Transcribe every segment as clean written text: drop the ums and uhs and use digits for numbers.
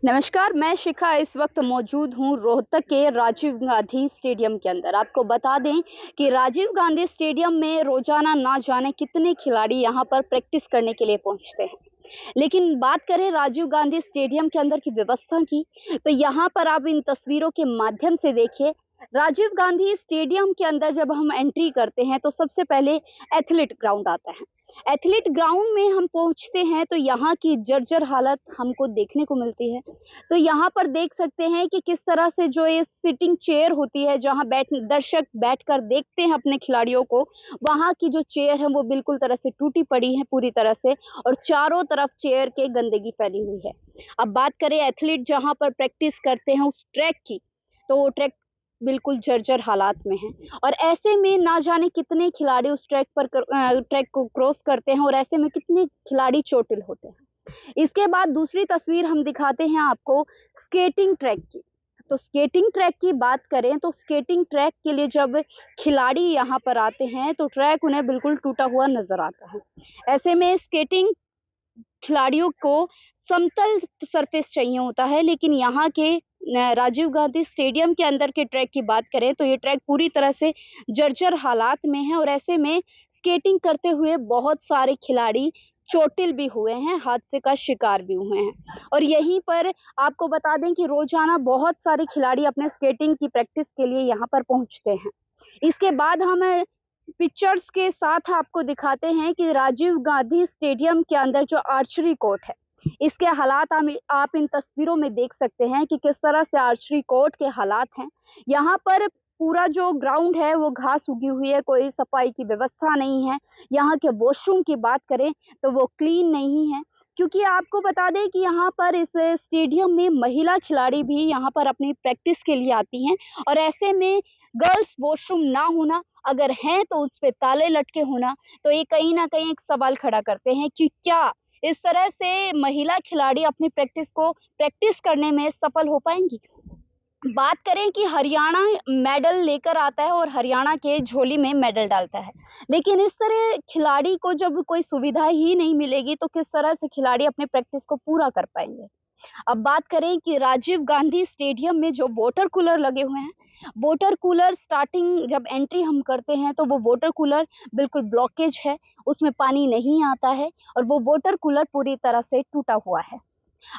नमस्कार, मैं शिखा इस वक्त मौजूद हूँ रोहतक के राजीव गांधी स्टेडियम के अंदर। आपको बता दें कि राजीव गांधी स्टेडियम में रोजाना ना जाने कितने खिलाड़ी यहाँ पर प्रैक्टिस करने के लिए पहुँचते हैं। लेकिन बात करें राजीव गांधी स्टेडियम के अंदर की व्यवस्था की, तो यहाँ पर आप इन तस्वीरों के माध्यम से देखिए। राजीव गांधी स्टेडियम के अंदर जब हम एंट्री करते हैं तो सबसे पहले एथलीट ग्राउंड आता है। एथलीट ग्राउंड में हम पहुंचते हैं तो यहाँ की जर्जर हालत हमको देखने को मिलती है। तो यहाँ पर देख सकते हैं कि किस तरह से जो ये सिटिंग चेयर होती है, जहाँ दर्शक बैठकर देखते हैं अपने खिलाड़ियों को, वहाँ की जो चेयर है वो बिल्कुल तरह से टूटी पड़ी है पूरी तरह से, और चारों तरफ चेयर के गंदगी फैली हुई है। अब बात करें एथलीट जहाँ पर प्रैक्टिस करते हैं उस ट्रैक की, तो वो ट्रैक बिल्कुल जर्जर हालात में है। और ऐसे में ना जाने कितने खिलाड़ी उस ट्रैक को क्रॉस करते हैं, और ऐसे में कितने खिलाड़ी चोटिल होते हैं। इसके बाद दूसरी तस्वीर हम दिखाते हैं आपको स्केटिंग ट्रैक की। तो स्केटिंग ट्रैक की बात करें तो स्केटिंग ट्रैक के लिए जब खिलाड़ी यहाँ पर आते हैं तो ट्रैक उन्हें बिल्कुल टूटा हुआ नजर आता है। ऐसे में स्केटिंग खिलाड़ियों को समतल सरफेस चाहिए होता है, लेकिन यहाँ के राजीव गांधी स्टेडियम के अंदर के ट्रैक की बात करें तो ये ट्रैक पूरी तरह से जर्जर हालात में है, और ऐसे में स्केटिंग करते हुए बहुत सारे खिलाड़ी चोटिल भी हुए हैं, हादसे का शिकार भी हुए हैं। और यहीं पर आपको बता दें कि रोजाना बहुत सारे खिलाड़ी अपने स्केटिंग की प्रैक्टिस के लिए यहाँ पर पहुंचते हैं। इसके बाद हम पिक्चर्स के साथ आपको दिखाते हैं कि राजीव गांधी स्टेडियम के अंदर जो आर्चरी कोर्ट है, इसके हालात आप इन तस्वीरों में देख सकते हैं कि किस तरह से आर्चरी कोर्ट के हालात हैं। यहाँ पर पूरा जो ग्राउंड है वो घास उगी हुई है, कोई सफाई की व्यवस्था नहीं है। यहाँ के वॉशरूम की बात करें तो वो क्लीन नहीं है, क्योंकि आपको बता दें कि यहाँ पर इस स्टेडियम में महिला खिलाड़ी भी यहाँ पर अपनी प्रैक्टिस के लिए आती हैं, और ऐसे में गर्ल्स वॉशरूम ना होना, अगर हैं तो उस पे ताले लटके होना, तो ये कहीं ना कहीं एक सवाल खड़ा करते हैं कि क्या इस तरह से महिला खिलाड़ी अपनी प्रैक्टिस करने में सफल हो पाएंगी। बात करें कि हरियाणा मेडल लेकर आता है और हरियाणा के झोली में मेडल डालता है, लेकिन इस तरह खिलाड़ी को जब कोई सुविधा ही नहीं मिलेगी तो किस तरह से खिलाड़ी अपने प्रैक्टिस को पूरा कर पाएंगे। अब बात करें कि राजीव गांधी स्टेडियम में जो वाटर कूलर लगे हुए हैं, वाटर कूलर स्टार्टिंग जब एंट्री हम करते हैं तो वो वाटर कूलर बिल्कुल ब्लॉकेज है, उसमें पानी नहीं आता है, और वो वाटर कूलर पूरी तरह से टूटा हुआ है।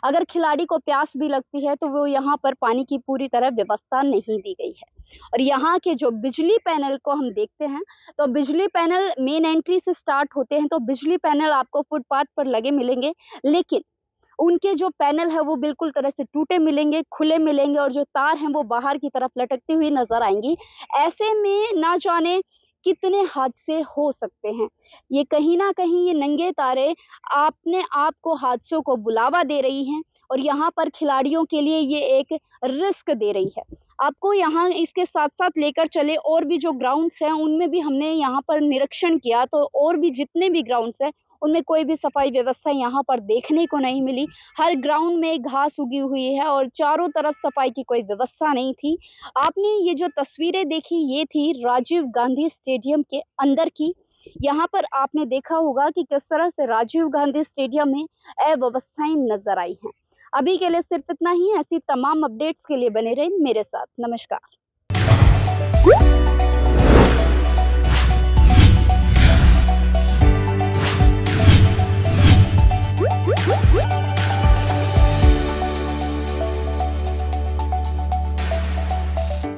अगर खिलाड़ी को प्यास भी लगती है तो वो यहाँ पर पानी की पूरी तरह व्यवस्था नहीं दी गई है। और यहाँ के जो बिजली पैनल को हम देखते हैं तो बिजली पैनल मेन एंट्री से स्टार्ट होते हैं, तो बिजली पैनल आपको फुटपाथ पर लगे मिलेंगे, लेकिन उनके जो पैनल है वो बिल्कुल तरह से टूटे मिलेंगे, खुले मिलेंगे, और जो तार हैं वो बाहर की तरफ लटकती हुई नजर आएंगी। ऐसे में ना जाने कितने हादसे हो सकते हैं। ये कहीं ना कहीं ये नंगे तारे अपने आप को हादसों को बुलावा दे रही हैं, और यहाँ पर खिलाड़ियों के लिए ये एक रिस्क दे रही है। आपको यहाँ इसके साथ साथ लेकर चले और भी जो ग्राउंड्स हैं उनमें भी हमने यहाँ पर निरीक्षण किया, तो और भी जितने भी ग्राउंड्स हैं उनमें कोई भी सफाई व्यवस्था यहाँ पर देखने को नहीं मिली। हर ग्राउंड में घास उगी हुई है और चारों तरफ सफाई की कोई व्यवस्था नहीं थी। आपने ये जो तस्वीरें देखी ये थी राजीव गांधी स्टेडियम के अंदर की। यहाँ पर आपने देखा होगा कि किस तरह से राजीव गांधी स्टेडियम में अव्यवस्थाएं नजर आई हैं। अभी के लिए सिर्फ इतना ही। ऐसी तमाम अपडेट्स के लिए बने रहें मेरे साथ। नमस्कार।